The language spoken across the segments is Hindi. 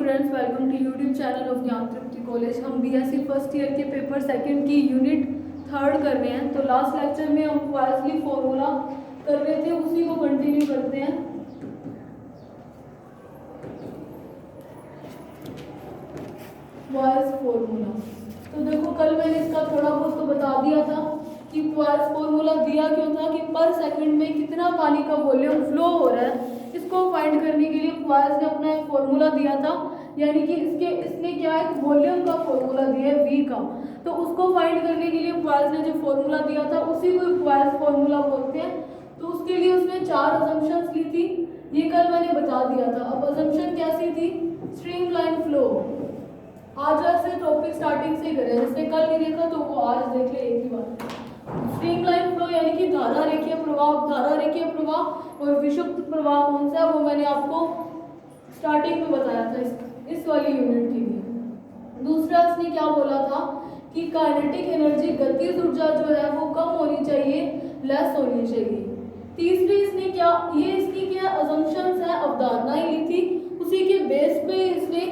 Students, welcome to YouTube channel of Gyan Tripti college. हम बीएससी फर्स्ट ईयर के पेपर सेकंड की यूनिट थर्ड कर रहे हैं। तो लास्ट लेक्चर में हम क्वार्टरली फॉर्मूला कर रहे थे, उसी को कंटिन्यू करते हैं। क्वार्ट्ज फॉर्मूला, तो देखो कल मैंने इसका थोड़ा बहुत तो बता दिया था कि क्वार्ट्ज फॉर्मूला दिया क्यों था कि पर सेकंड में कितना पानी का वॉल्यूम फ्लो हो रहा है, इसको फाइंड करने के लिए क्वार्ट्ज ने अपना एक फॉर्मूला दिया था। यानी कि इसने क्या एक वॉल्यूम का फॉर्मूला दिया है V का, तो उसको फाइंड करने के लिए क्वार्ट्ज ने जो फॉर्मूला दिया था उसी को क्वार्ट्ज फॉर्मूला बोलते हैं। तो उसके लिए उसने 4 अजम्पशंस ली थी, ये कल मैंने बता दिया था। अब अजम्पशन कैसी थी? Streamline flow. आज वैसे टॉपिक स्टार्टिंग से ही करें, जिसने कल नहीं देखा तो वो आज देख ले एक ही बार। स्ट्रीमलाइन फ्लो यानी कि धारा रेखीय प्रवाह। धारा रेखीय प्रवाह और विषुप्त प्रवाह कौन सा है वो मैंने आपको स्टार्टिंग में बताया था इस वाली यूनिट के लिए। दूसरा इसने क्या बोला था कि काइनेटिक एनर्जी, गतिज ऊर्जा जो है वो कम होनी चाहिए, लेस होनी चाहिए। तीसरी इसने क्या, ये इसकी क्या अजम्पशंस है, अवधारणाएं ली थी, उसी के बेस पे इसने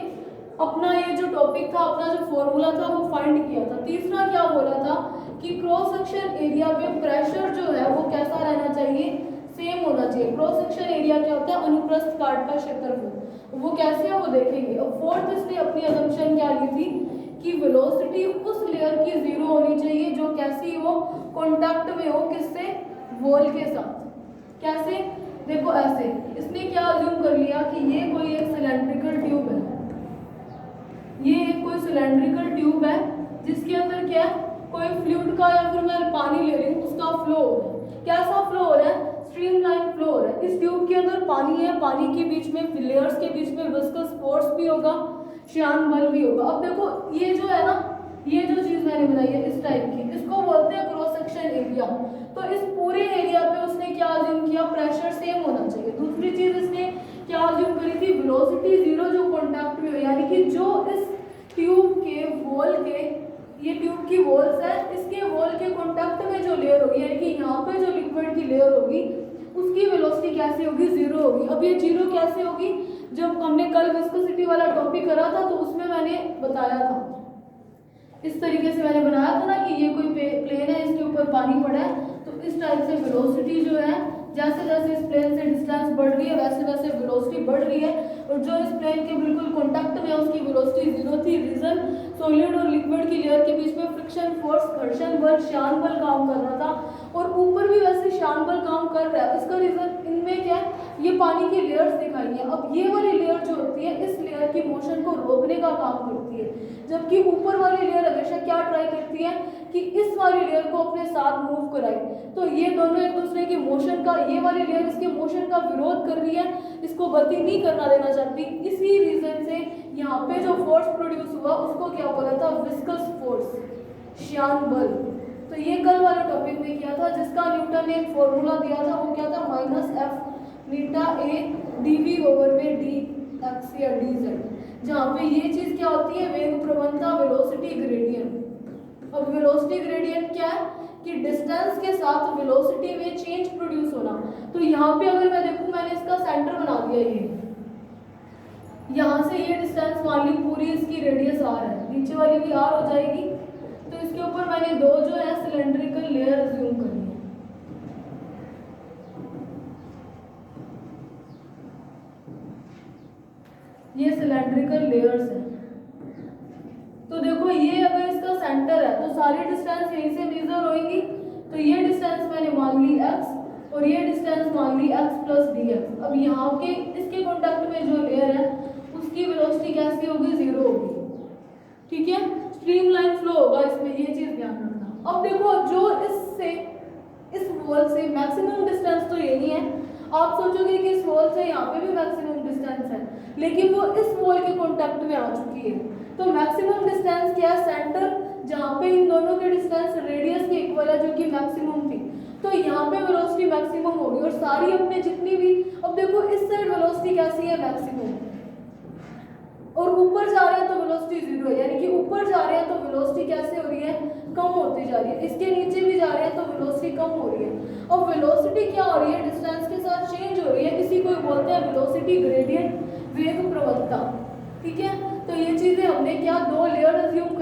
अपना ये जो टॉपिक था, अपना जो फॉर्मूला था वो फाइंड किया था। तीसरा क्या बोला था कि क्रॉस सेक्शन एरिया पे प्रेशर जो है वो कैसा रहना चाहिए, सेम होना चाहिए। क्रॉस सेक्शन एरिया क्या होता है? अनुप्रस्थ काट का क्षेत्रफल, वो कैसे है वो देखेंगे। अब फोर्थ इसने अपनी अजम्पशन क्या ली थी कि वेलोसिटी उस लेयर की 0 होनी चाहिए जो कैसी हो, कांटेक्ट में हो, किससे? वॉल के साथ। कैसे? देखो ऐसे, इसने क्या अज्यूम कर लिया कि ये कोई एक सिलेंड्रिकल ट्यूब है, ये कोई सिलेंड्रिकल ट्यूब है जिसके अंदर क्या है, कोई फ्लूइड का या फिर मैं पानी ले रही हूँ उसका फ्लो हो रहा है। कैसा फ्लो हो रहा है? स्ट्रीमलाइन फ्लो हो रहा है। इस ट्यूब के अंदर पानी है, पानी के बीच में लेयर्स के बीच में विस्कस फोर्स भी होगा, श्यान बल भी होगा। अब देखो ये जो है ना, ये जो चीज मैंने बनाई है इस टाइप की, इसको बोलते हैं क्रॉस सेक्शन एरिया। तो इस पूरे एरिया पे उसने क्या अज्यूम किया? प्रेशर सेम होना चाहिए। दूसरी चीज इसने क्या अज्यूम करी थी? वेलोसिटी 0 जो कांटेक्ट में हो, यानी कि जो इस ट्यूब के वॉल के, ये ट्यूब की वॉल्स है, इसके वॉल के कांटेक्ट में जो लेयर होगी, यानी कि यहाँ पे जो लिक्विड की लेयर होगी उसकी वेलोसिटी कैसी होगी? 0 होगी। अब ये 0 कैसे होगी? जब हमने कल विस्कोसिटी वाला टॉपिक करा था तो उसमें मैंने बताया था, इस तरीके से मैंने बनाया था ना कि ये कोई प्लेन है, इसके ऊपर पानी पड़ा है, तो इस टाइप से वेलोसिटी जो है, जैसे जैसे इस प्लेन से डिस्टेंस बढ़ रही है वैसे वैसे वेलोसिटी बढ़ रही है, और जो इस प्लेन के बिल्कुल कांटेक्ट में है उसकी वेलोसिटी 0 थी। रीजन, सॉलिड और लिक्विड की लेयर के बीच में फ्रिक्शन फोर्स, घर्षण बल, श्यान बल काम कर रहा था, और ऊपर भी वैसे श्यान बल काम कर रहा है। इसका रीजन इनमें क्या है? ये पानी की लेयर्स दिखाई है। अब ये वाली लेयर जो होती है इस लेयर की मोशन को रोकने का काम करती है, जबकि ऊपर वाली लेयर हमेशा क्या ट्राई करती है कि इस वाली लेयर को अपने साथ मूव कराए। तो ये दोनों एक दूसरे की मोशन का, ये वाली लेयर इसके मोशन का विरोध कर रही है, इसको गति नहीं करना देना चाहती। इसी रीजन से यहाँ पे जो फोर्स प्रोड्यूस हुआ उसको क्या बोला था? विस्कस फोर्स, श्यान बल। तो ये कल वाले टॉपिक में किया था, जिसका न्यूटन ने एक फॉर्मूला दिया था, वो क्या था? -F मीटा A dV ओवर में dx या dz, जहाँ पे ये चीज क्या होती है? वेग प्रवणता, वेलोसिटी ग्रेडियंट। अब वेलोसिटी ग्रेडियंट क्या है कि डिस्टेंस के साथ वेलोसिटी में चेंज प्रोड्यूस होना। तो यहाँ पे अगर मैं देखूं, मैंने इसका सेंटर बना दिया, ये यहाँ से ये डिस्टेंस मान ली पूरी इसकी रेडियस R है, नीचे वाली भी R हो जाएगी। तो इसके ऊपर मैंने 2 जो है सिलेंड्रिकल लेयर अज्यूम करनी है। ये सिलेंड्रिकल लेयर्स है। तो देखो ये अगर इसका सेंटर है तो सारी डिस्टेंस यहीं से मेजर होगी। तो ये डिस्टेंस मैंने मान ली x और ये डिस्टेंस मान ली x प्लस dx। अब यहाँ के इसके कांटेक्ट में जो लेयर है उसकी वेलोसिटी कैसी होगी? 0 होगी। ठीक है, स्ट्रीमलाइन फ्लो होगा इसमें, ये चीज ध्यान रखना। अब देखो जो इससे इस वॉल से मैक्सिमम डिस्टेंस तो यही है। आप सोचोगे कि इस वॉल से यहाँ पे भी मैक्सिमम डिस्टेंस है, लेकिन वो इस वॉल के कांटेक्ट में आ चुकी है। तो मैक्सिमम डिस्टेंस क्या है? सेंटर, जहाँ पे इन दोनों के डिस्टेंस रेडियस के इक्वल है जो कि मैक्सिमम थी। तो यहाँ पे वेलोसिटी मैक्सिमम होगी और सारी अपने जितनी भी, अब देखो इस साइड वेलोसिटी कैसी है? मैक्सिमम, और ऊपर जा रहे हैं तो वेलोसिटी 0 है, यानी कि ऊपर जा रहे हैं तो वेलोसिटी कैसे हो रही है? कम होती जा रही है। इसके नीचे भी जा रहे हैं तो वेलोसिटी कम हो रही है। और वेलोसिटी क्या हो रही है? डिस्टेंस के साथ चेंज हो रही है, इसी को बोलते हैं वेलोसिटी ग्रेडियंट, वेग प्रवणता। ठीक है,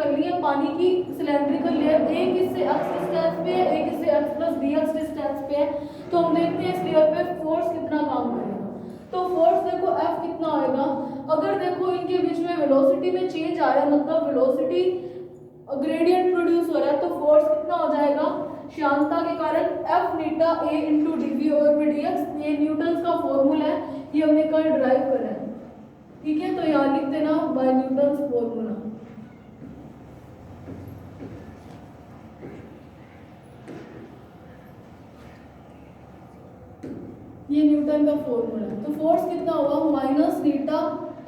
कर ली है पानी की सिलेंड्रिकल लेयर, एक इससे x डिस्टेंस पे है, एक इससे x प्लस dx डिस्टेंस पे है। तो हम देखते हैं इस लेयर पे फोर्स कितना काम करेगा। तो फोर्स देखो F कितना आएगा, अगर देखो इनके बीच में वेलोसिटी में चेंज आ रहा है, मतलब वेलोसिटी ग्रेडियंट प्रोड्यूस हो रहा है, तो फोर्स कितना हो जाएगा, श्यानता के कारण F Neeta A into dv over में dx। ये न्यूटन का फॉर्मूला है, ये हमने कल ड्राइव करा है, ठीक है। तो यहाँ लिख देना बाय न्यूटन फॉर्मूला। ये न्यूटन का फॉर्मूला है। तो फोर्स कितना होगा, माइनस नीटा,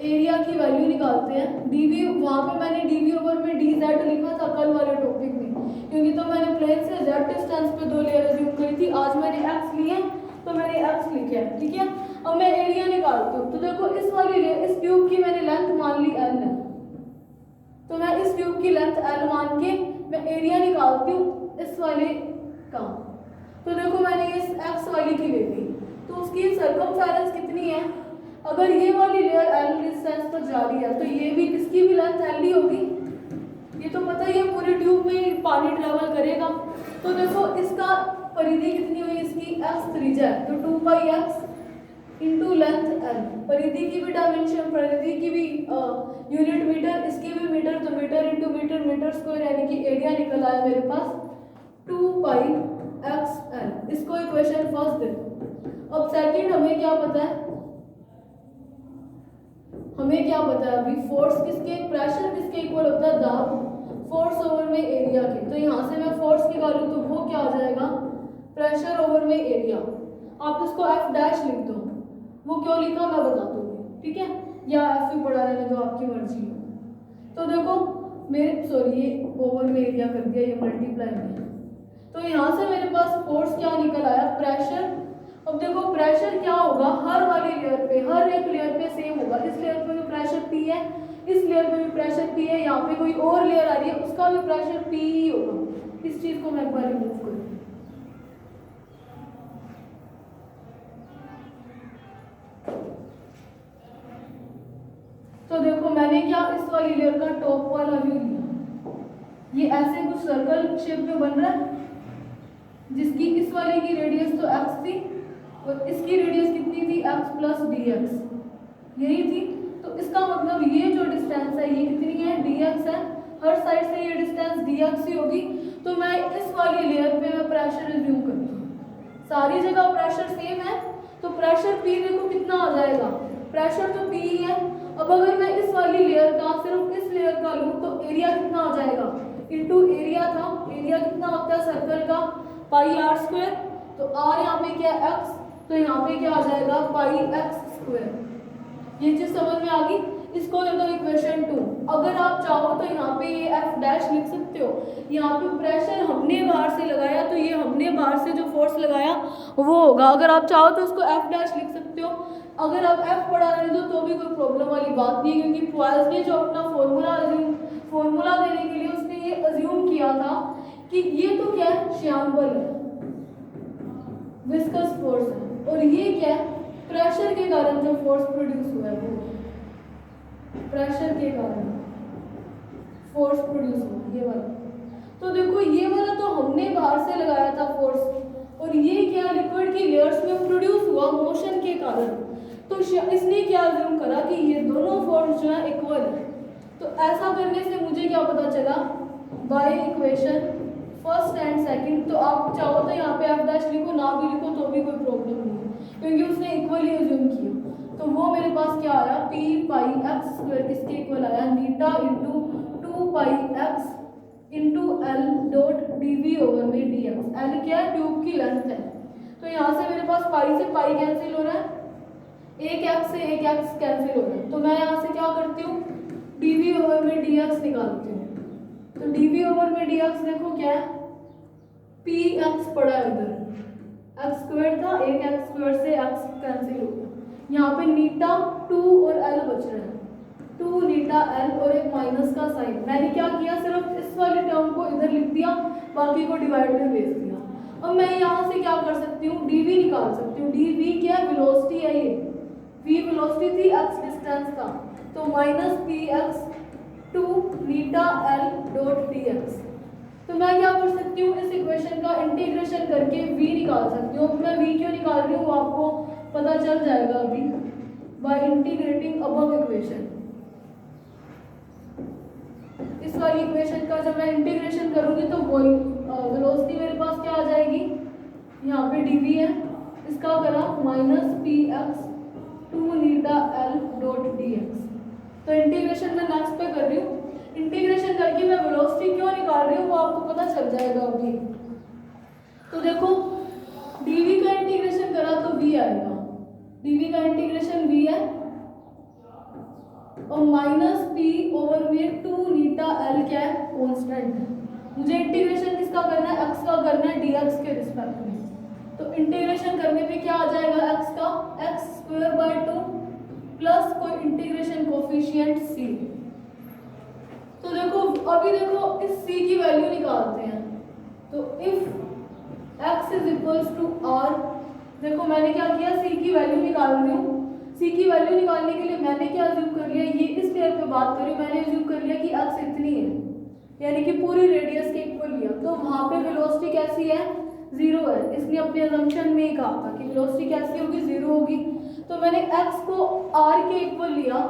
एरिया की वैल्यू निकालते हैं, डीवी, वहाँ पे मैंने डीवी ओवर में डी जेड लिखा था कल वाले टॉपिक में, क्योंकि तो मैंने प्लेन से जेड डिस्टेंस पे दो लेयर अज्यूम करी थी, आज मैंने एक्स लिए तो मैंने एक्स लिखे है, ठीक है। अब मैं एरिया निकालती हूँ। तो देखो इस वाली लेयर, इस ट्यूब की मैंने लेंथ मान ली एल है, तो मैं इस ट्यूब की लेंथ एल मान के मैं एरिया निकालती हूँ इस वाले का। तो देखो मैंने इस एक्स वाली की ले ली, तो उसकी सर्कमफेरेंस कितनी है, अगर ये वाली लेयर एल डिस्टेंस पर जा रही है तो ये भी, इसकी भी लेंथ एल ही होगी, ये तो पता ही है, पूरी ट्यूब में पानी ट्रेवल करेगा। तो देखो इसका परिधि कितनी हुई, इसकी एक्स त्रिज्या है, तो 2 pi X into length L, परिधि की भी डायमेंशन, परिधि की भी यूनिट मीटर, इसकी भी मीटर, तो metre into metre, metre square, यानी कि एरिया निकल आया मेरे पास 2 पाई एक्स एल। इसको इक्वेशन फर्स्ट देखो। अब सेकंड हमें क्या पता है, हमें क्या पता है अभी, फोर्स किसके, प्रेशर किसके इक्वल होता है, दाब, फोर्स ओवर में एरिया के। तो यहाँ से मैं फोर्स निकालूँ तो वो क्या आ जाएगा, प्रेशर ओवर में एरिया। आप इसको एफ डैश लिख दो, वो क्यों लिखा मैं बता दूंगी, ठीक है, या एफ ही पढ़ा रहने दो, आपकी मर्जी हो। तो देखो मेरे, सॉरी ये ओवर में एरिया कर दिया, ये मल्टीप्लाई में। तो यहाँ से मेरे पास फोर्स क्या निकल आया, प्रेशर। अब देखो प्रेशर क्या होगा, हर वाली लेयर पे, हर एक लेयर पे सेम होगा, इस लेयर पे भी प्रेशर P है, इस लेयर पे भी प्रेशर P है, यहाँ पे कोई और लेयर आ रही है उसका भी प्रेशर P ही होगा। इस चीज को मैं एक बार रिमूव करूँ, तो देखो मैंने क्या, इस वाली लेयर का टॉप वाला व्यू लिया, ये ऐसे कुछ सर्कल शेप में बन रहा है, जिसकी इस वाले की रेडियस तो x थी और इसकी रेडियस कितनी थी, x प्लस dx, यही थी। तो इसका मतलब ये जो डिस्टेंस है ये कितनी है, dx है, हर साइड से ये डिस्टेंस dx ही होगी। तो मैं इस वाली लेयर पे मैं प्रेशर रिज्यूम करती हूँ, सारी जगह प्रेशर सेम है, तो प्रेशर P देखो कितना आ जाएगा, प्रेशर तो P ही है। अब अगर मैं इस वाली लेयर का, सिर्फ इस लेयर का लूँ तो एरिया कितना आ जाएगा, इंटू एरिया था, एरिया कितना होता है सर्कल का, पाई आर स्क्वायर, तो आर यहाँ पे क्या है x, तो यहाँ पे क्या आ जाएगा पाई एक्स स्क्वायर। ये चीज समझ में आ गई। इसको दे दो इक्वेशन 2। अगर आप चाहो तो यहाँ पे ये एफ डैश लिख सकते हो, यहाँ पे प्रेशर हमने बाहर से लगाया तो ये हमने बाहर से जो फोर्स लगाया वो होगा। अगर आप चाहो तो उसको एफ डैश लिख सकते हो। अगर आप एफ पढ़ा रहे हो तो भी कोई प्रॉब्लम वाली बात नहीं है, क्योंकि पॉइल्स ने जो अपना फॉर्मूला देने के लिए उसने ये अज्यूम किया था कि ये तो क्या है, श्यान बल है, विस्कस फोर्स है, और ये क्या है, प्रेशर के कारण जो फोर्स प्रोड्यूस हुआ है, वो प्रेशर के कारण फोर्स प्रोड्यूस हुआ ये वाला। तो देखो ये वाला तो हमने बाहर से लगाया था फोर्स, और ये क्या लिक्विड की लेयर्स में प्रोड्यूस हुआ मोशन के कारण। तो इसने क्या अज्यूम करा कि ये दोनों फोर्स जो है इक्वल है। तो ऐसा करने से मुझे क्या पता चला, by equation first and second, तो आप चाहो तो यहाँ पे एफ डैश लिखो, ना भी लिखो तो भी कोई प्रॉब्लम नहीं है, क्योंकि उसने इक्वली अज्यूम किया। तो वो मेरे पास क्या आया, पी पाई एक्स स्क्वायर किसके इक्वल आया, eta into 2 pi X into L dot D V over में डी एक्स। एल क्या है, ट्यूब की लेंथ है। तो यहाँ से मेरे पास पाई से पाई कैंसिल हो रहा है, एक एक्स से एक एक्स कैंसिल हो रहा है। तो मैं यहाँ से क्या करती हूँ, डी वी ओवर में डी एक्स निकालती हूँ। तो डी वी ओवर में डी एक्स देखो क्या है, पी एक्स पड़ा है उधर, एक्स स्क्वायर था, एक एक्स स्क्वायर से एक्स कैंसिल हो गया। यहाँ पे नीटा 2 और एल बच रहा है, 2 नीटा एल और एक माइनस का साइन। मैंने क्या किया, सिर्फ इस वाले टर्म को इधर लिख दिया, बाकी को डिवाइड में भेज दिया। अब मैं यहाँ से क्या कर सकती हूँ, डी वी निकाल सकती हूँ। डी वी क्या है, वेलोसिटी है, ये वी वेलोसिटी थी, एक्स डिस्टेंस था, तो minus P x two eta L dot D x. तो मैं क्या कर सकती हूँ, इस इक्वेशन का इंटीग्रेशन करके v निकाल सकती हूँ। मैं v क्यों निकाल रही हूँ वो आपको पता चल जाएगा अभी, बाय इंटीग्रेटिंग अबव इक्वेशन। इस वाली इक्वेशन का जब मैं इंटीग्रेशन करूंगी तो वेलोसिटी मेरे पास क्या आ जाएगी, यहाँ पे dv है, इसका करा minus P x two eta L dot D x. तो इंटीग्रेशन मैं नेक्स्ट पे कर रही हूँ, इंटीग्रेशन करके मैं वेलोसिटी क्यों निकाल रही हूँ वो आपको पता चल जाएगा अभी। तो देखो dv का इंटीग्रेशन करा तो v आएगा, dv का इंटीग्रेशन v है और माइनस p ओवर में टू नीटा एल क्या है, कांस्टेंट है। मुझे इंटीग्रेशन किसका करना है, x का करना है dx के रिस्पेक्ट में। तो इंटीग्रेशन करने पे क्या आ जाएगा, x का x स्क्वायर बाय 2 प्लस कोई इंटीग्रेशन कोफिशिएंट c। तो देखो अभी देखो इस c की वैल्यू निकालते हैं। तो if x is equals to r, देखो मैंने क्या किया, c की वैल्यू निकाल रही हूँ। c की वैल्यू निकालने के लिए मैंने क्या अज्यूम कर लिया, ये इस लेयर पे बात करी, मैंने अज्यूम कर लिया कि x इतनी है, यानी कि पूरी रेडियस के इक्वल लिया। तो वहां पे वेलोसिटी कैसी है, 0 है। इसने अपने अजम्पशन में ही कहा था कि वेलोसिटी कैसी होगी, 0 होगी। तो मैंने x को r के इक्वल लिया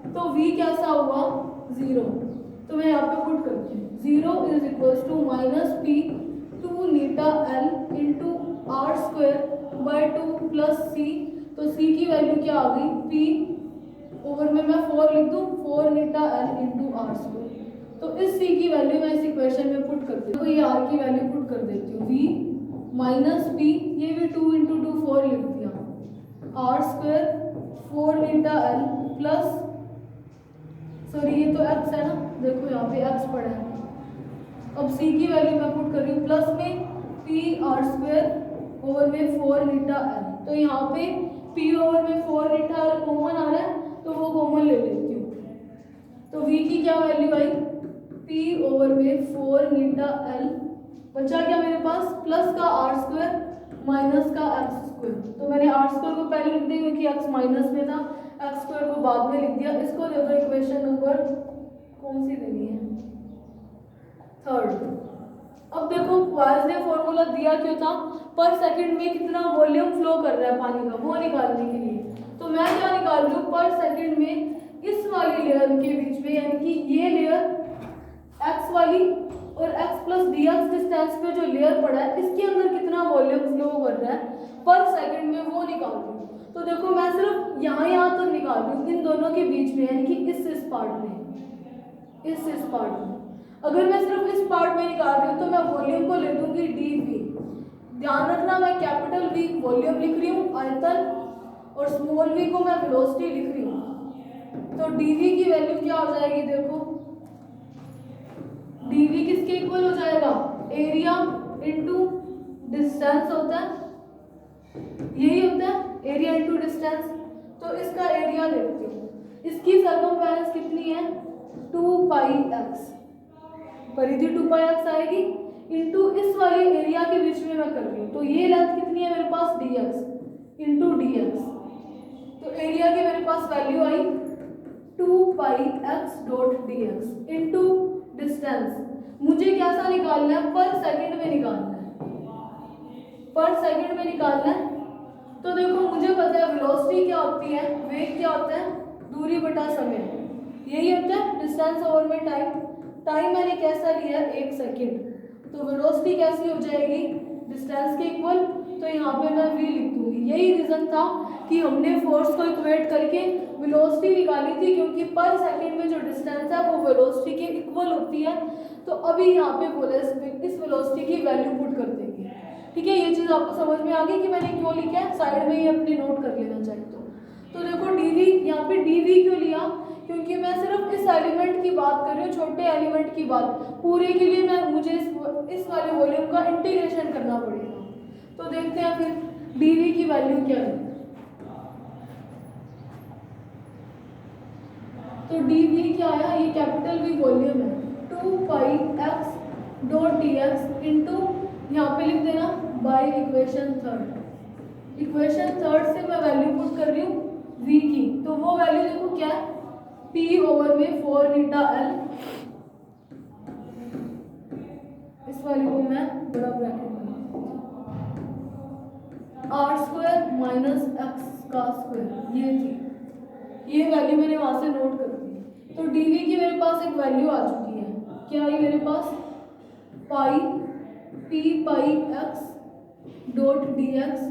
तो v कैसा हुआ, 0। तो मैं यहाँ पे पुट करती हूँ, 0 is equals to minus P two eta L into R square by 2 plus C. तो c की वैल्यू क्या आ गई, p ओवर में मैं 4 लिख दूँ, 4 eta L into R square. तो इस c की वैल्यू मैं इस इक्वेशन में पुट करती हूँ, तो ये r की वैल्यू पुट कर देती हूँ, v माइनस p, ये भी 2 इंटू 2 4 लिख दिया, R square 4 eta L plus, sorry ये तो x है ना, देखो यहाँ पे x पड़ा है। अब c की वैल्यू मैं पुट कर रही हूँ, प्लस में p आर स्क्वायर ओवर में 4 नीटा एल। तो यहाँ पे p ओवर में 4 नीटा एल कॉमन आ रहा है, तो वो कॉमन ले लेती हूँ। तो v की क्या वैल्यू आई, p ओवर में 4 नीटा एल, बचा क्या मेरे पास, प्लस का आर स्क्वायर माइनस का एक्स स्क्वायर। तो मैंने आर स्क्वायर को पहले लिख दिया क्योंकि एक्स माइनस में था, एक्स स्क्वायर को बाद में लिख दिया। इसको देखो इक्वेशन नंबर कौन सी देनी है, 3rd। अब देखो वाइज ने फॉर्मूला दिया क्यों था, पर सेकंड में कितना वॉल्यूम फ्लो कर रहा है पानी का, वो निकालने के लिए। तो मैं क्या निकाल रही हूँ, पर सेकंड में इस वाली लेयर के बीच में, यानी कि ये लेयर x वाली और x प्लस dx डिस्टेंस पे जो लेयर पड़ा है, इसके अंदर कितना वॉल्यूम फ्लो कर रहा है पर सेकंड में, वो निकाल रही हूँ। तो देखो मैं सिर्फ यहाँ तक निकाल रही हूँ, इन दोनों के बीच में, यानी कि इस पार्ट में, इस पार्ट में। अगर मैं सिर्फ इस पार्ट में निकाल रही हूँ तो मैं वॉल्यूम को ले दूंगी dv। ध्यान रखना मैं कैपिटल V वॉल्यूम लिख रही हूँ आयतन, और स्मॉल v को मैं वेलोसिटी लिख रही हूँ। तो dv की वैल्यू क्या हो जाएगी, देखो dv किसके इक्वल हो जाएगा, एरिया इनटू डिस्टेंस होता है, यही होता है एरिया इनटू डिस्टेंस। तो इसका एरिया देखते हो, इसकी सर्कमफेरेंस कितनी है, 2 पाई x, परिधि 2 पाई x आएगी इनटू इस वाले एरिया के बीच में मैं कर रही हूँ। तो ये लेंथ कितनी है मेरे पास, dx इनटू dx। तो एरिया की मेरे पास वैल्यू आई 2 पाई x dot dx into distance. मुझे कैसा निकालना है, पर सेकंड में निकालना है, पर सेकंड में निकालना है। तो देखो मुझे पता है वेलोसिटी क्या होती है, वेग क्या होता है, दूरी बटा समय, यही होता है डिस्टेंस ओवर में टाइम। टाइम मैंने कैसा लिया, 1 सेकंड, तो वेलोसिटी कैसी हो जाएगी, डिस्टेंस के इक्वल। तो यहाँ पे मैं v लिख दूंगी। यही रीजन था कि हमने फोर्स को इक्वेट करके वेलोसिटी निकाली थी, क्योंकि पर सेकंड में जो डिस्टेंस है वो वेलोसिटी के इक्वल होती है। तो अभी यहाँ पे बोले इस वेलोसिटी की वैल्यू पुट कर देंगे। ठीक है, ये चीज़ आपको समझ में आ गई कि मैंने क्यों लिखा है, साइड में ही अपने नोट कर लेना चाहिए। तो देखो dv, यहाँ पे dv क्यों लिया, क्योंकि मैं सिर्फ इस एलिमेंट की बात कर रही हूँ, छोटे एलिमेंट की बात। पूरे के लिए मुझे इस वाले वॉल्यूम का इंटीग्रेशन करना पड़ेगा। तो देखते हैं फिर dv की वैल्यू क्या है। तो dv क्या आया, ये कैपिटल V वॉल्यूम है, 2 पाई x डॉट dx इंटू, यहाँ पे लिख देना by equation 3rd। Equation 3rd से मैं वैल्यू पुट कर रही हूँ v की। तो वो वैल्यू देखो क्या है, P ओवर में 4 नीटा L, इस वाली को मैं बड़ा bracket R square minus x का स्क्वायर, ये थी, ये वैल्यू मैंने वहां से नोट कर दी। तो डीवी की मेरे पास एक वैल्यू आ चुकी है, क्या आई मेरे पास, pi P pi X dot D X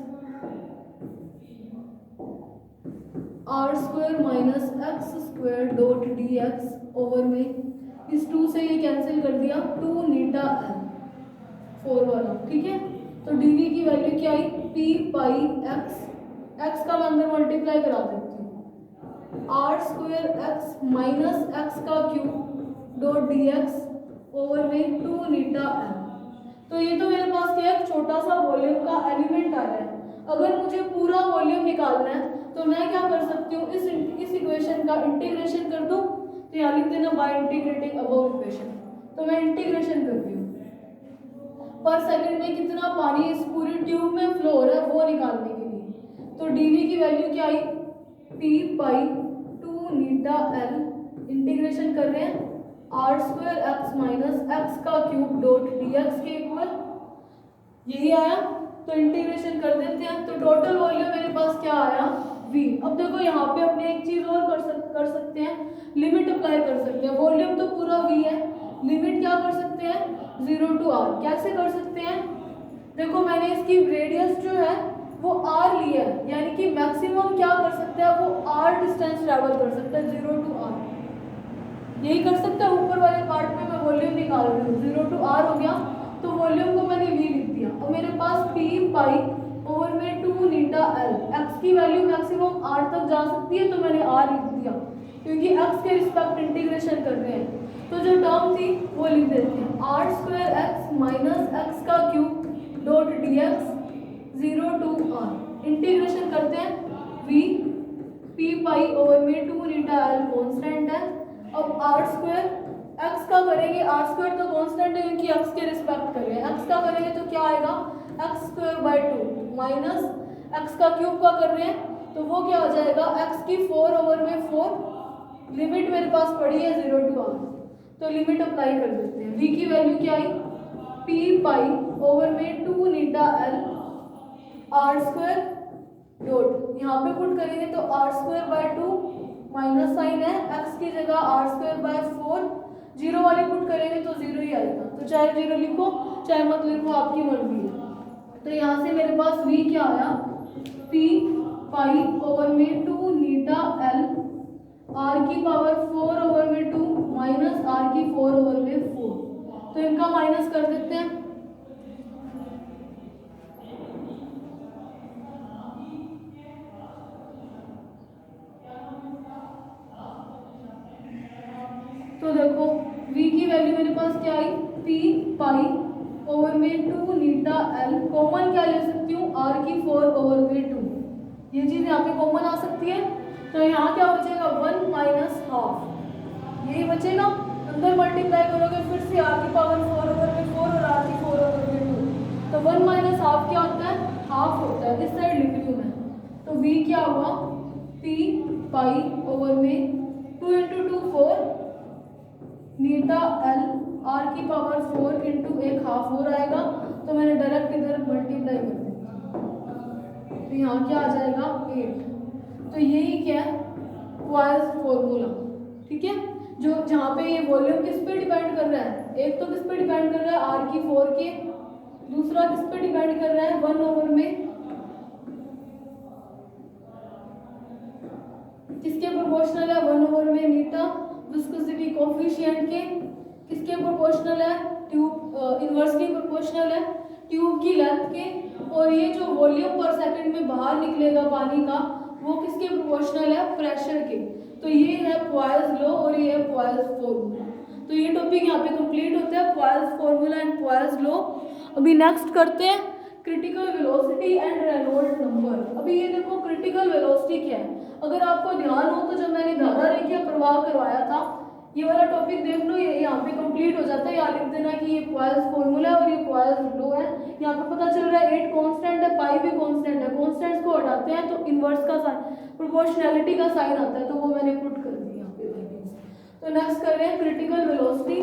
R square minus X square dot D X over में इस 2 से ये कैंसिल कर दिया 2 नीटा एल 4 वाला, ठीक है। तो डीवी की वैल्यू क्या आई, पी पाई एक्स का मैं अंदर मल्टीप्लाई करा देती हूँ, R square x minus x का cube dot D X over में 2 नीटा एल। तो ये तो मेरे पास क्या है, छोटा सा वॉल्यूम का एलिमेंट आ रहा है। अगर मुझे पूरा वॉल्यूम निकालना है तो मैं क्या कर सकती हूँ, इस इक्वेशन का इंटीग्रेशन कर दूँ, तो यहाँ लिख देना बाय इंटीग्रेटिंग अबव इक्वेशन। तो मैं इंटीग्रेशन करती हूँ, पर सेकंड में कितना पानी इस पूरी ट्यूब में फ्लो हो रहा है वो निकालने के लिए। तो डीवी की वैल्यू क्या आई, P pi 2 eta L, integration कर रहे हैं R square x minus x का क्यूब डॉट डी एक्स के इक्वल, यही आया। तो इंटीग्रेशन कर देते हैं, तो टोटल वॉल्यूम मेरे पास क्या आया, v। अब देखो यहाँ पे अपने एक चीज और कर सकते हैं, लिमिट अप्लाई कर सकते हैं। वॉल्यूम तो पूरा v है, लिमिट क्या कर सकते हैं 0 टू r। कैसे कर सकते हैं, देखो मैंने इसकी रेडियस जो है वो r ली है, यानी कि मैक्सिमम क्या कर सकते हैं, वो r डिस्टेंस ट्रैवल कर सकते हैं 0 टू r, यही कर सकते हैं। ऊपर वाले पार्ट में मैं वॉल्यूम निकाल रही हूँ, 0 टू r हो गया, तो वॉल्यूम को मैंने v लिख दिया। और मेरे पास p पाई ओवर में 2 नीटा l, x की वैल्यू मैक्सिमम r तक जा सकती है, तो मैंने r लिख दिया क्योंकि x के रिस्पेक्ट इंटीग्रेशन कर रहे हैं। तो जो टर्म थी वो लिख देते हैं, R square x minus x का cube dot D X 0 to r, integration करते हैं v, p पाई ओवर में 2 नीटा l कॉन्स्टेंट है। अब आर स्क्वायर एक्स का करेंगे, आर स्क्वायर तो कांस्टेंट है क्योंकि एक्स के रिस्पेक्ट कर रहे हैं, एक्स का करेंगे तो क्या आएगा, x square by 2 minus x का क्यूब का कर रहे हैं तो वो क्या हो जाएगा, एक्स की 4 ओवर में 4, लिमिट मेरे पास पड़ी है 0 टू r, तो लिमिट अप्लाई कर देते हैं। v की वैल्यू क्या आई, पी पाई ओवर में 2 eta L R square dot, यहाँ पे पुट करेंगे तो R square by 2 minus sign है, एक्स की जगह आर स्क्वायर बाय 4, जीरो वाली पुट करेंगे तो जीरो ही आएगा, तो चाहे जीरो लिखो चाहे मत लिखो आपकी मर्जी है। तो यहाँ से मेरे पास v क्या आया, p पाई ओवर में 2 नीटा l r की पावर 4 ओवर में 2 माइनस r की 4 ओवर में 4, तो इनका माइनस कर देते हैं। तो देखो v की वैल्यू मेरे पास क्या आई, p पाई ओवर में 2 नीटा l, कॉमन क्या ले सकती हूँ r की 4 ओवर में 2, ये चीज यहाँ पे कॉमन आ सकती है। तो यहाँ क्या बचेगा 1 माइनस हाफ, यही बचेगा, अंदर मल्टीप्लाई करोगे फिर से r की पावर 4 ओवर में 4 और r की 4 ओवर में 2, तो 1 माइनस हाफ क्या होता है, हाफ होता है, इस साइड लिख रही हूँ मैं। तो v क्या हुआ, p पाई ओवर में 2 इंटू 2 4 नीटा l r की पावर 4 इंटू एक हाफ और आएगा, तो मैंने डायरेक्ट इधर मल्टीप्लाई कर दिया, तो यहाँ क्या आ जाएगा 8। तो यही क्या है क्वाइल्स फॉर्मूला, ठीक है। जो जहाँ पे ये वॉल्यूम किस पे डिपेंड कर रहा है, एक तो किस पे डिपेंड कर रहा है r की 4 के, दूसरा किस पे डिपेंड कर रहा है 1 ओवर में किसके प्रोपोर्शनल है, 1 ओवर में नीटा विस्कोसिटी कोफिशिएंट के, किसके प्रोपोर्शनल है, ट्यूब इनवर्सली प्रोपोर्शनल है ट्यूब की लेंथ के, और ये जो वॉल्यूम पर सेकंड में बाहर निकलेगा पानी का वो किसके प्रोपोर्शनल है, प्रेशर के। तो ये है पॉइल्स लॉ और ये है पॉइल्स फॉर्मूला। तो ये टॉपिक यहाँ पे कंप्लीट होता है, पॉइल्स फॉर्मूला एंड पॉइल्स लॉ। अभी नेक्स्ट करते हैं critical velocity and Reynolds number. अभी ये देखो क्रिटिकल वेलोसिटी क्या है, अगर आपको ध्यान हो तो जब मैंने धारा रेखीय प्रवाह करवाया था ये वाला टॉपिक देख लो, ये यहाँ पे कंप्लीट हो जाता है। यहाँ लिख देना कि ये पॉइल्स फॉर्मूला है और ये पॉइल्स लॉ है। यहाँ पे पता चल रहा है 8 कांस्टेंट है, पाई भी कांस्टेंट है, कांस्टेंट्स को हटाते हैं तो इनवर्स का साइन प्रोपोर्शनैलिटी का साइन आता है, तो वो मैंने पुट कर दिया यहाँ पे। तो नेक्स्ट कर रहे हैं critical velocity.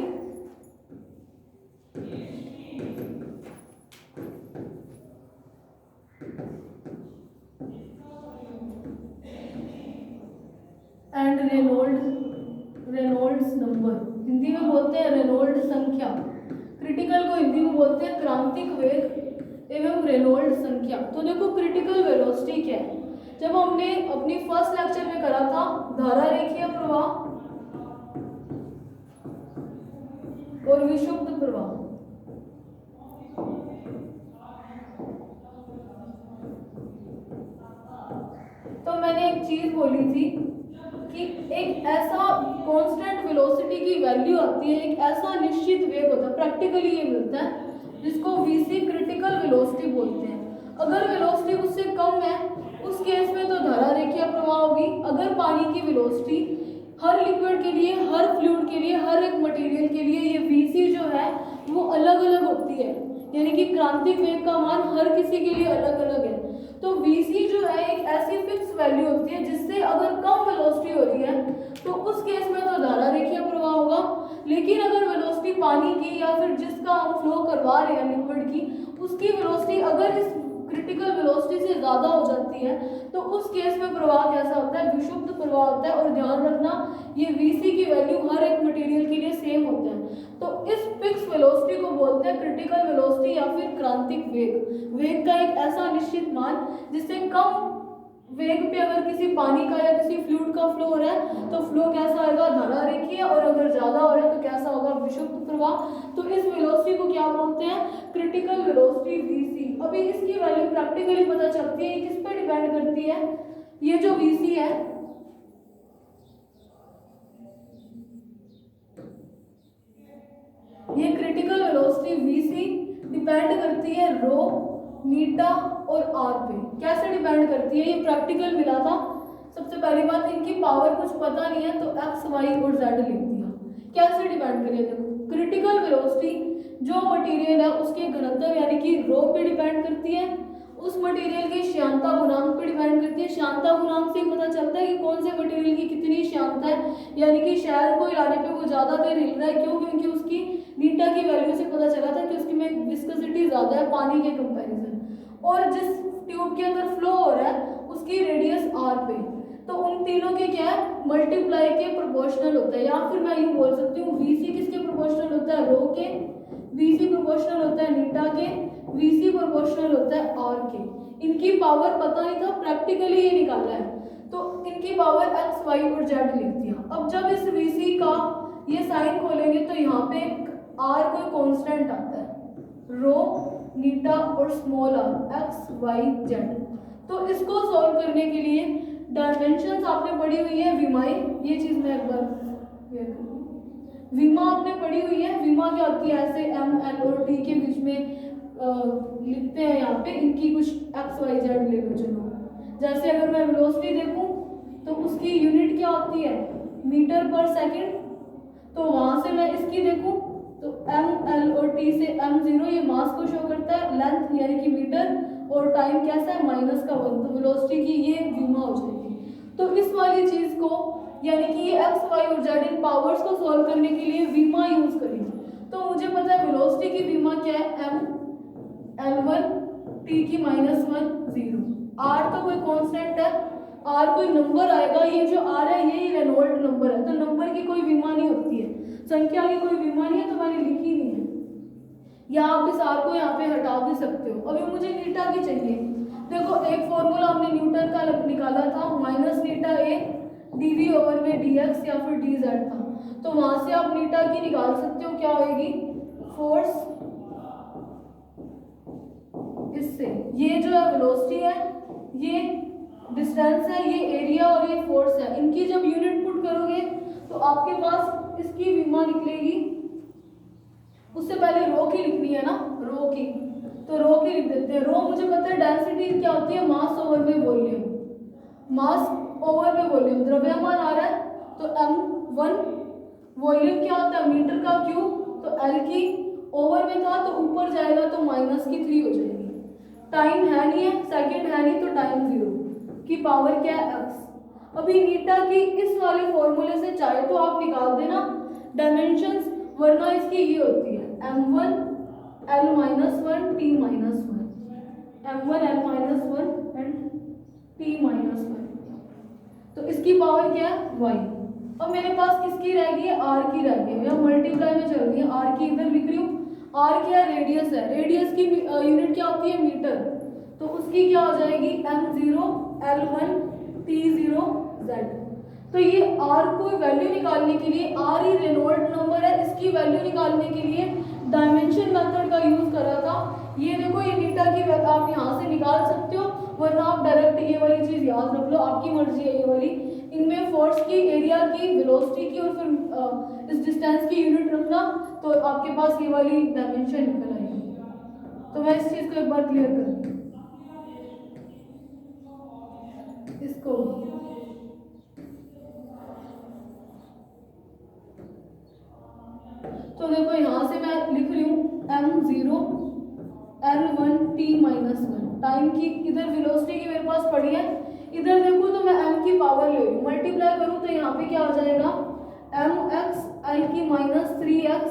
And Reynolds number, Hindi में बोलते हैं रेनॉल्ड्स संख्या। क्रिटिकल को हिंदी में बोलते हैं क्रांतिक वेग एवं रेनॉल्ड्स संख्या। तो देखो क्रिटिकल वेलोसिटी क्या है, जब हमने अपनी फर्स्ट लेक्चर में करा था धारा रेखीय प्रवाह और विक्षुब्ध प्रवाह, तो मैंने एक चीज बोली थी कि एक ऐसा कांस्टेंट वेलोसिटी की वैल्यू आती है, एक ऐसा निश्चित वेग होता है, प्रैक्टिकली ये मिलता है, जिसको वीसी क्रिटिकल वेलोसिटी बोलते हैं। अगर वेलोसिटी उससे कम है उस केस में तो धारा रेखीय प्रवाह होगी। अगर पानी की वेलोसिटी हर लिक्विड के लिए, हर फ्लूइड के लिए, हर एक मटेरियल के लिए ये वीसी जो है वो अलग अलग होती है, यानी कि क्रांतिक वेग का मान हर किसी के लिए अलग अलग है। तो वीसी जो है एक ऐसी फिक्स वैल्यू होती है जिससे अगर कम वेलोसिटी हो रही है तो उस केस में तो धारा रेखीय प्रवाह होगा। लेकिन अगर वेलोसिटी पानी की या फिर जिसका हम फ्लो करवा रहे हैं लिक्विड की, उसकी वेलोसिटी अगर इस क्रिटिकल वेलोसिटी से ज़्यादा हो जाती है तो उस केस में प्रवाह कैसा होता है, विक्षुब्ध प्रवाह होता है। और ध्यान रखना ये वीसी की वैल्यू हर एक मटेरियल के लिए सेम होता है। तो इस फिक्स वेलोसिटी को बोलते हैं क्रिटिकल वेलोसिटी या फिर क्रांतिक वेग। वेग का एक ऐसा निश्चित मान जिससे कम वेग पे अगर किसी पानी का या किसी फ्लूइड का फ्लो हो रहा है तो फ्लो कैसा आएगा, धारा रेखीय, और अगर ज्यादा हो रहा है तो कैसा होगा, विक्षुब्ध प्रवाह। तो इस वेलोसिटी को क्या बोलते हैं, क्रिटिकल वेलोसिटी वीसी। अभी इसकी वैल्यू प्रैक्टिकली पता चलती है, किस पे डिपेंड करती है, ये जो वीसी है ये क्रिटिकल वेलोसिटी वीसी डिपेंड करती है रो, नीटा और आर पे। कैसे डिपेंड करती है, ये प्रैक्टिकल मिला था। सबसे पहली बात, इनकी पावर कुछ पता नहीं है तो एक्स वाई और जेड लिख दिया। कैसे डिपेंड करिए, देखो क्रिटिकल वेलोसिटी जो मटेरियल है उसके घनत्व यानी कि रो पे डिपेंड करती है, उस मटेरियल के श्यानता गुणांक पे डिपेंड करती है। श्यानता गुणांक से पता चलता है कि कौन से मटेरियल की कितनी श्यानता है, यानी कि शैल को हिलाने पे वो ज़्यादा देर हिल रहा है, क्यों, क्योंकि उसकी नीटा की वैल्यू से पता चला था कि उसकी में विस्कोसिटी ज़्यादा है पानी के कंपैरिजन, और जिस ट्यूब के अंदर फ्लो हो रहा है उसकी रेडियस आर पे। तो उन तीनों के क्या है, मल्टीप्लाई के प्रोपोर्शनल होता है, या फिर मैं यूँ बोल सकती हूँ वीसी किसके प्रोपोर्शनल होता है, रो के, वीसी प्रोपोर्शनल होता है नीटा के, वीसी प्रोपोर्शनल होता है आर के। इनकी पावर पता नहीं था, प्रैक्टिकली ये निकाला है, तो इनकी पावर एक्स वाई और जेड लिख दिया। अब जब इस वीसी का ये साइन खोलेंगे तो यहाँ पे आर कोई कांस्टेंट आता है, रो, नीटा और small R, x y z. तो इसको सॉल्व करने के लिए डायमेंशंस आपने पढ़ी हुई है विमाएं, ये चीज मैं एक बार विमा आपने पढ़ी हुई है। विमा क्या होती है, ऐसे एम एल और टी के बीच में लिखते हैं यहाँ पे, इनकी कुछ एक्स वाई जेड ले लो। चलो जैसे अगर मैं वेलोसिटी देखूं तो उसकी यूनिट क्या होती है, मीटर पर सेकंड, तो वहां से मैं इसकी देखूं तो एम एल और टी से एम जीरो, ये मास को शो करता है, लेंथ यानी कि मीटर, और टाइम कैसा है, -1, तो वेलोसिटी की ये विमा हो जाएगी। तो इस वाली चीज को यानी कि ये एक्स वाई और जेड इन पावर्स को सॉल्व करने के लिए विमा यूज करेंगे। तो मुझे पता है वेलोसिटी की विमा क्या है, एम L1 टी की -1 0। आर तो कोई कांस्टेंट है, आर कोई नंबर आएगा, ये जो आर है यही रेनॉल्ड नंबर है, तो नंबर की कोई विमा नहीं होती है, संख्या की कोई विमा नहीं है, तो मैंने लिखी नहीं है। या आप इस आर को यहाँ पे हटा भी सकते हो। अभी मुझे नीटा की चाहिए। देखो एक फॉर्मूला हमने न्यूटन का निकाला था, माइनस नीटा ए डीवी ओवर में डीएक्स या फिर डी जेड था, तो वहां से आप नीटा की निकाल सकते हो, क्या होगी, फोर्स इससे, ये जो है वेलोसिटी है, ये डिस्टेंस है, ये एरिया और ये फोर्स है, इनकी जब यूनिट पुट करोगे तो आपके पास इसकी विमा निकलेगी। उससे पहले रो की लिखनी है ना, रो की, तो रो की लिख देते हैं। रो मुझे पता है डेंसिटी क्या होती है, मास ओवर में वॉल्यूम, मास ओवर में वॉल्यूम, द्रव्यमान आ रहा है तो m1, वॉल्यूम क्या होता है मीटर का क्यूब, तो L की, ओवर में था तो ऊपर जाएगा तो -3 हो जाएगी। टाइम है नहीं है, सेकंड है नहीं, तो टाइम 0 की पावर क्या है x। अभी नीटा की इस वाले फॉर्मूले से चाहे तो आप निकाल देना डायमेंशंस, वरना इसकी ये होती है m1 l-1 t-1, m1 l-1 and t-1। तो इसकी पावर क्या है y। अब मेरे पास किसकी रह गई है, r की रह गई है, या मल्टीप्लाई में चल रही है, r की इधर लिख रही हूँ। r क्या रेडियस है, रेडियस की यूनिट क्या होती है मीटर, तो उसकी क्या हो जाएगी m0 l1 t0 z। तो ये r को वैल्यू निकालने के लिए, r ही रेनॉल्ड नंबर है, इसकी वैल्यू निकालने के लिए डायमेंशन मेथड का यूज करा था। ये देखो ये नीटा की वैल्यू आप यहाँ से निकाल सकते हो, वरना आप डायरेक्ट ये वाली चीज याद रख लो, आपकी मर्जी है ये वाली। इनमें फोर्स की, एरिया की, वेलोसिटी की और फिर इस डिस्टेंस की यूनिट रखना, तो आपके पास ये वाली डायमेंशन निकल आएगी। तो मैं इस चीज को एक बार क्लियर कर दूं, इसको तो देखो यहाँ से मैं लिख रही हूँ m0 l1 t-1, टाइम की इधर वेलोसिटी की मेरे पास पड़ी है, इधर देखो तो मैं m की पावर ले रही हूँ, मल्टीप्लाई करूँ तो यहाँ पे क्या आ जाएगा mx l की -3x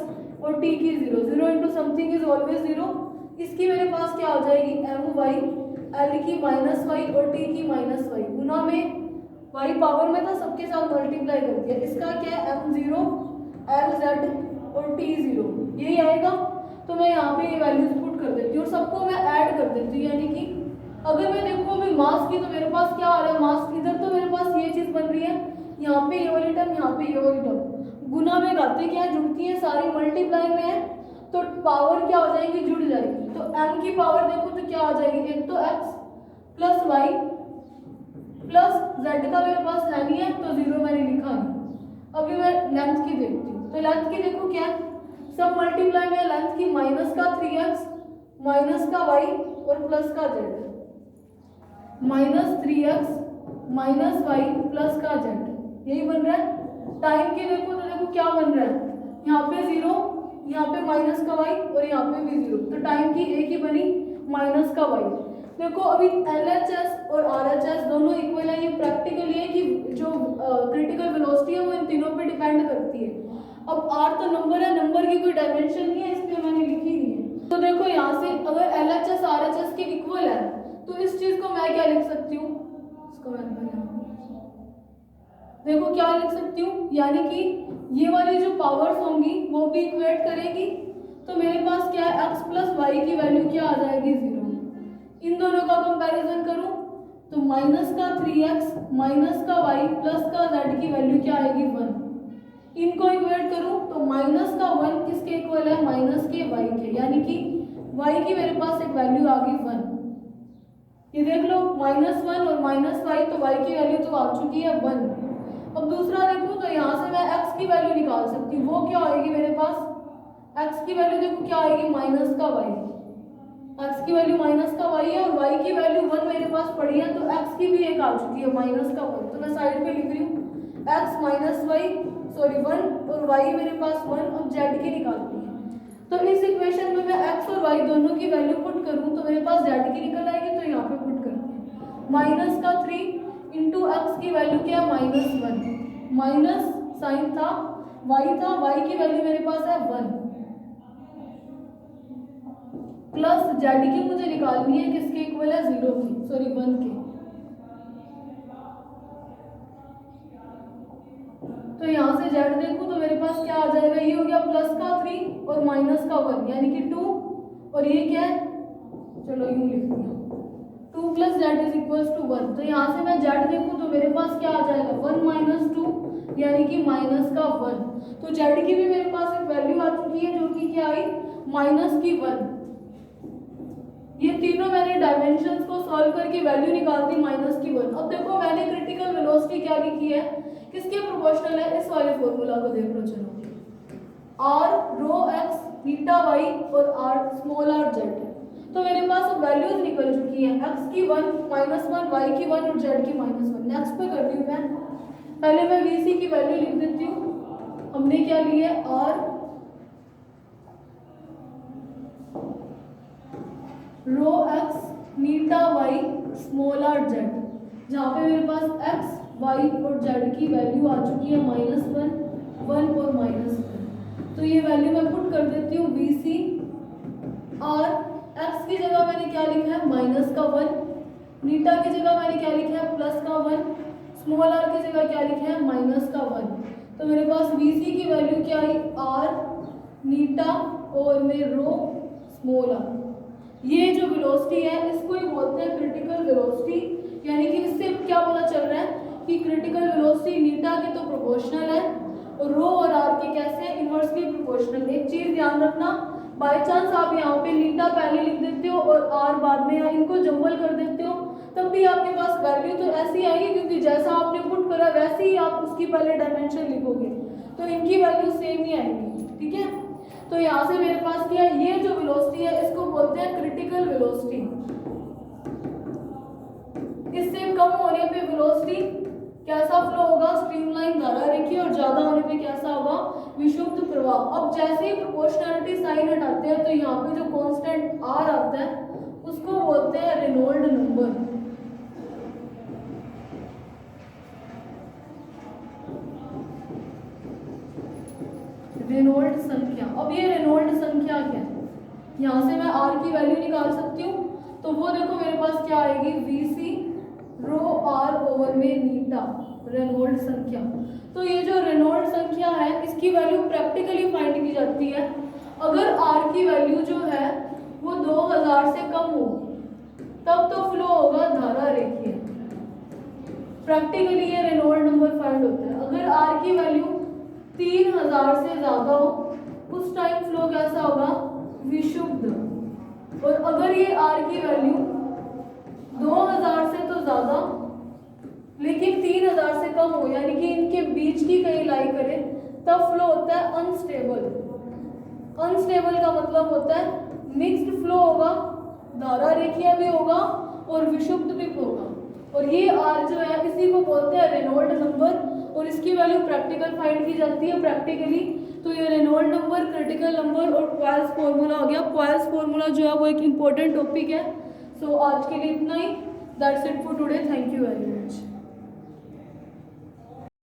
और t की 0, 0 इंटू समथिंग इज ऑलवेज 0। इसकी मेरे पास क्या आ जाएगी my l की -y और t की -y, गुना में y पावर में था, सबके साथ मल्टीप्लाई कर दिया। इसका क्या है m0 lz और t0, यही आएगा। तो मैं यहाँ पे ये वैल्यूज पुट कर देती हूँ और सबको मैं ऐड कर देती हूँ, यानी कि अगर मैं देखूँ अभी मास की, तो मेरे पास क्या आ रहा है मास, इधर तो मेरे पास ये चीज बन रही है, यहाँ पे ये वाली टर्म, यहाँ पे ये वाली टर्म, गुना में गाते क्या है, जुड़ती है सारी, मल्टीप्लाई में है तो पावर क्या हो जाएगी, जुड़ जाएगी। तो m की पावर देखो तो क्या आ जाएगी, एक तो x plus y plus z का मेरे पास है नहीं है तो 0 मैंने लिखा नहीं। अभी मैं लेंथ की देखती हूँ, तो लेंथ की देखो क्या है, सब मल्टीप्लाई में लेंथ की माइनस का 3x माइनस का y और प्लस का z, -3x -y प्लस का z, यही बन रहा है। टाइम की देखो तो देखो क्या बन रहा है, यहाँ पे 0, यहाँ पे माइनस का y और यहाँ पे भी 0, तो टाइम की एक ही बनी माइनस का y। देखो अभी LHS और RHS दोनों इक्वल है, ये प्रैक्टिकल है कि जो क्रिटिकल वेलोसिटी है वो इन तीनों पे डिपेंड करती है। अब r तो नंबर है, नंबर की कोई डायमेंशन नहीं है, इसलिए मैंने लिखी नहीं है। तो देखो यहाँ से अगर LHS RHS के इक्वल है तो इस चीज को मैं क्या लिख सकती हूँ, इसको मैं देखो क्या लिख सकती हूँ, यानी कि ये वाली जो पावर्स होंगी वो भी इक्वेट करेगी, तो मेरे पास क्या है x प्लस वाई की वैल्यू क्या आ जाएगी 0। इन दोनों का कंपैरिजन करूं तो माइनस का 3x माइनस का y प्लस का z की वैल्यू क्या आएगी 1। इनको इक्वेट करूं तो माइनस का 1 किसके इक्वल है, माइनस के y के, यानी कि y की मेरे पास एक वैल्यू आ गई 1। ये देख लो -1 और -y, तो y की वैल्यू तो आ चुकी है 1। अब दूसरा देखो तो यहाँ से मैं x की वैल्यू निकाल सकती हूँ, वो क्या आएगी मेरे पास, x की वैल्यू देखो क्या आएगी माइनस का y, x की वैल्यू माइनस का y है और y की वैल्यू 1 मेरे पास पड़ी है, तो x की भी एक आ चुकी है माइनस का 1, तो मैं साइड पे लिख रही हूँ x माइनस वाई, सॉरी 1 और y मेरे पास 1। अब z की निकालनी है, तो इस इक्वेशन में मैं x और y दोनों की वैल्यू पुट करूँ तो मेरे पास z की निकल आएगी, तो यहाँ पे पुट करते हैं माइनस का 3 इंटू एक्स की वैल्यू क्या है -1, माइनस साइन था y की वैल्यू मेरे पास है 1, प्लस जेड की मुझे निकालनी है किसके इक्वल है 0 की, सॉरी 1 के। तो यहाँ से जेड देखूं तो मेरे पास क्या आ जाएगा, ये हो गया प्लस का 3 और माइनस का 1 यानी कि 2, और ये क्या है, चलो यूं लिख दिया 2 plus z is equals to 1। तो यहाँ से मैं जेड देखूं तो मेरे पास क्या आ जाएगा 1 माइनस 2 यानी कि माइनस का 1। तो जेड की भी मेरे पास एक वैल्यू आ चुकी है जो कि क्या आई माइनस की 1। ये तीनों मैंने डायमेंशंस को सॉल्व करके वैल्यू निकाल दी माइनस की 1। अब देखो मैंने क्रिटिकल वेलोसिटी क्या लिखी है, किसके प्रोपोर्शनल है, इस वाले फॉर्मूला को देख लो। चलो r रो x थीटा y और r स्मॉल r z, तो मेरे पास अब वैल्यूज निकल चुकी हैं, x की 1 -1 y की 1 और z की -1। नेक्स्ट पे कर रही हूँ मैं, पहले मैं vc की वैल्यू लिख देती हूँ। हमने क्या लिया है r रो x मीटा y small r z, जहाँ पे मेरे पास x वाई और जेड की वैल्यू आ चुकी है -1, 1 और -1। तो ये वैल्यू मैं पुट कर देती हूँ वी सी। और एक्स की जगह मैंने क्या लिखा है -1, नीटा की जगह मैंने क्या लिखा है +1, स्मॉल आर की जगह क्या लिखा है -1। तो मेरे पास वी सी की वैल्यू क्या आई आर नीटा और में रो स्मॉल आर। ये जो वेलोसिटी है इसको ही बोलते हैं क्रिटिकल वेलोसिटी, यानी कि इससे क्या पता चल रहा है कि क्रिटिकल वेलोसिटी नीटा के तो प्रोपोर्शनल है और रो और आर के कैसे हैं, इनवर्सली प्रोपोर्शनल। एक चीज ध्यान रखना, बाय चांस आप यहाँ पे नीटा पहले लिख देते हो और आर बाद में, या इनको जंबल कर देते हो, तब भी आपके पास वैल्यू तो ऐसी आएगी, क्योंकि जैसा आपने पुट करा वैसे ही आप उसकी पहले डायमेंशन लिखोगे, तो इनकी वैल्यू सेम ही आएगी। ठीक है, तो यहाँ से मेरे पास क्या है, ये जो वेलोसिटी है इसको बोलते हैं क्रिटिकल वेलोसिटी। इससे कम होने पे वेलोसिटी कैसा फ्लो होगा, स्ट्रीमलाइन धारा रेखीय, और ज्यादा होने पे कैसा होगा, विशुद्ध प्रवाह। अब जैसे ही प्रोपोर्शनैलिटी साइन हटाते हैं तो यहाँ पे जो कांस्टेंट आर आता है उसको बोलते हैं रेनॉल्ड नंबर। रेनॉल्ड संख्या। अब ये रेनॉल्ड संख्या क्या है, यहाँ से मैं आर की वैल्यू निकाल सकती हूँ, तो वो देखो मेरे पास क्या आएगी, V C rho R over में नीटा, रेनॉल्ड संख्या। तो ये जो रेनॉल्ड संख्या है इसकी वैल्यू प्रैक्टिकली फाइंड की जाती है अगर आर की वैल्यू जो है वो 2000 से कम हो, तब तो फ्लो होगा धारा रेखीय। प्रैक्टिकली ये रेनॉल्ड नंबर फाइंड होता है। अगर आर की वैल्यू 3000 से ज्यादा हो उस टाइम फ्लो कैसा होगा, विशुद्ध। और अगर ये आर की वैल्यू 2000 से तो ज्यादा लेकिन 3000 से कम हो, यानी कि इनके बीच की कहीं लाई करे, तब फ्लो होता है अनस्टेबल। अनस्टेबल का मतलब होता है मिक्स्ड फ्लो होगा, धारा रेखीय भी होगा और विशुद्ध भी होगा। और ये आर जो है इसी को बोलते हैं रेनॉल्ड नंबर, और इसकी वैल्यू प्रैक्टिकल फाइंड की जाती है प्रैक्टिकली। तो ये रेनॉल्ड नंबर, क्रिटिकल नंबर और पॉइल्स फॉर्मूला हो गया। पॉइल्स फॉर्मूला जो है वो एक इम्पोर्टेंट टॉपिक है। सो आज के लिए इतना ही। That's it for today. Thank you very much.